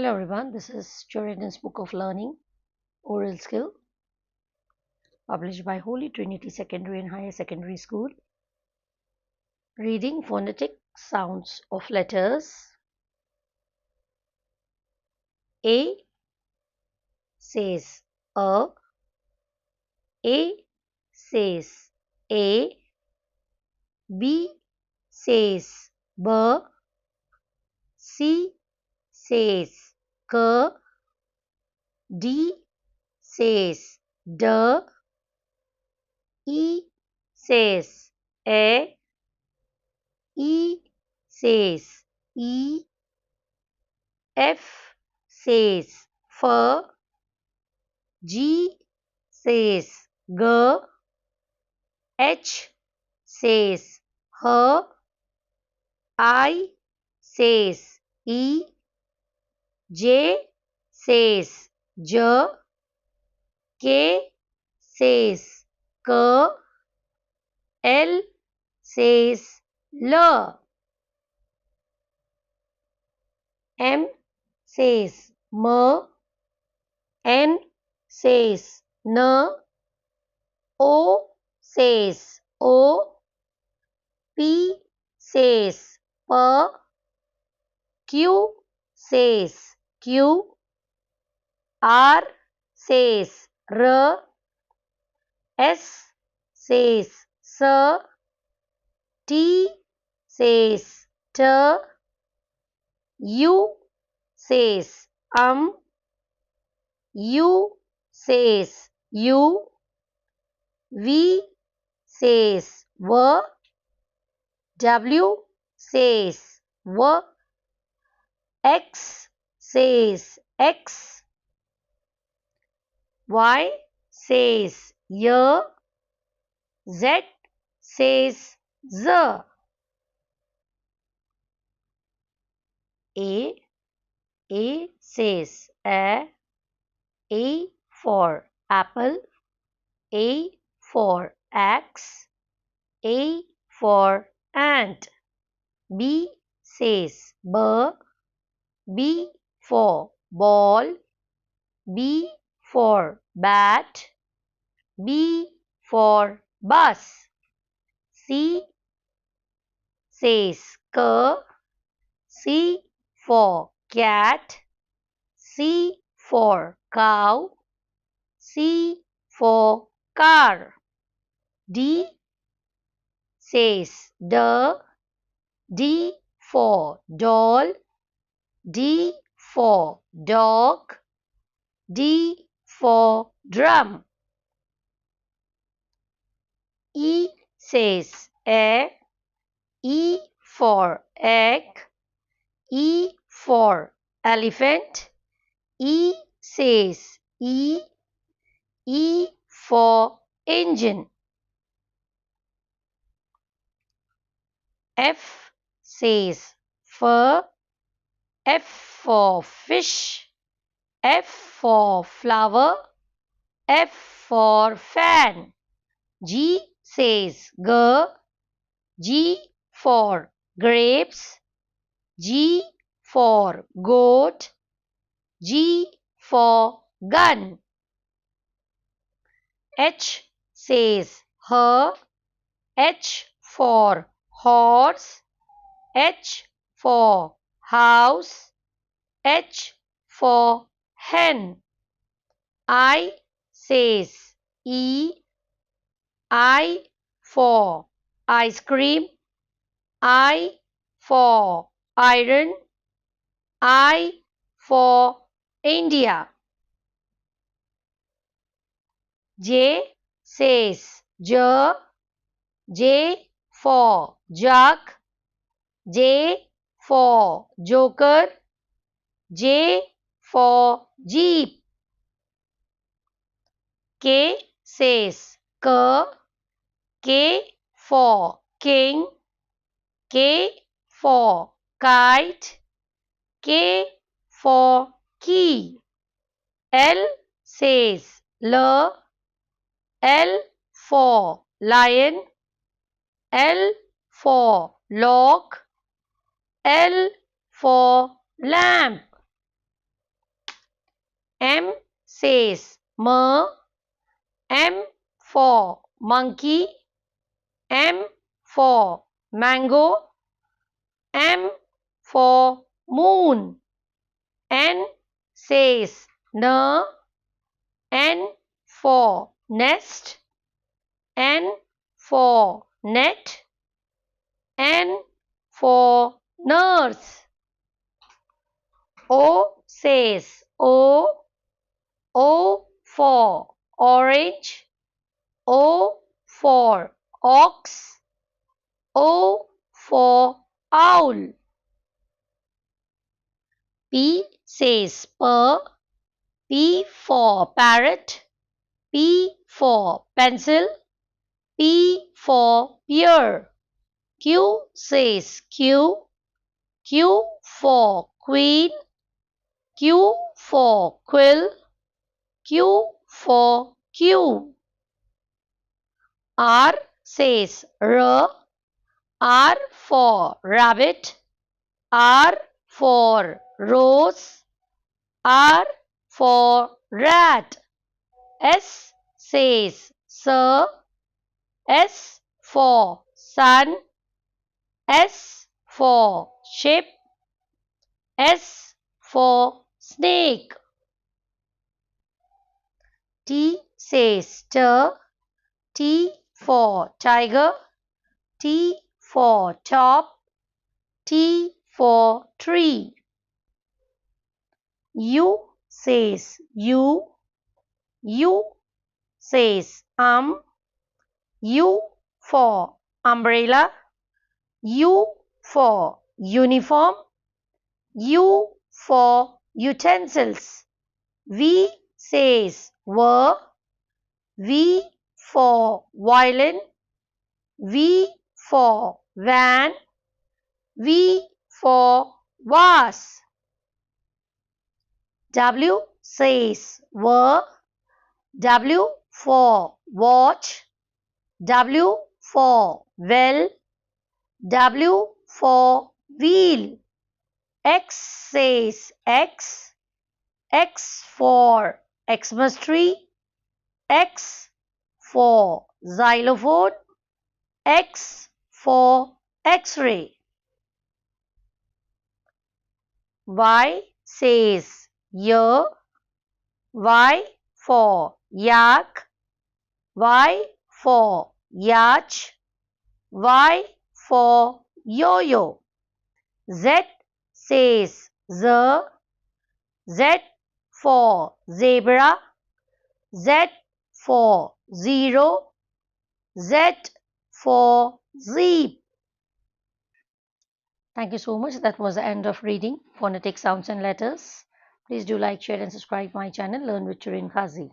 Hello everyone, this is Children's Book of Learning, Oral Skill, published by Holy Trinity Secondary and Higher Secondary School. Reading phonetic sounds of letters. A says A says A, B says B, C says K, D says D, E says A, E says E, F says F, G says G, H says H, I says E, J says J, K says K, L says L, M says M, N says N, O says O, P says P, Q says Q, R says R, S says S, T says T, U says U says U, V says W, W says W, X says X, Y says Y, Z says Z. A says A for apple, A for axe, A for ant. B says B for ball, B for bat, B for bus. C says C for cat, C for cow, C for car. D says D for doll, D for dog, D for drum. E says E for egg, E for elephant, E says E for engine. F says F for fish, F for flower, F for fan. G says G for grapes, G for goat, G for gun. H says H for horse, H for house, H for hen. I says I for ice cream, I for iron, I for India. J says J for jug, J for joker, J for jeep. K says K for king, K for kite, K for key. L says L for lion, L for log, L for lamp. M says M. M for monkey. M for mango. M for moon. N says N. N for nest. N for net. N for nurse. O says O. O for orange. O for ox. O for owl. P says per. P for parrot. P for pencil. P for pear. Q says Q. Q for queen. Q for quill. Q for Q. R says R. R for rabbit. R for rose. R for rat. S says sir. S for sun. S for ship. S for snake. T says stir. T for tiger. T for top. T for tree. U says U. U says U for umbrella. U for uniform. U for utensils. V says ver. V for violin. V for van. V for vase. W says ver. W for watch. W for well. W for wheel. X says X. X for Xmas tree. X for xylophone. X for X-ray. Y says year. Y for yak. Y for yacht. Y for yo-yo. Z says Z. Z for zebra. Z for zero. Z for zeep. Thank you so much. That was the end of reading phonetic sounds and letters. Please do like, share and subscribe my channel Learn with Turin Khazi.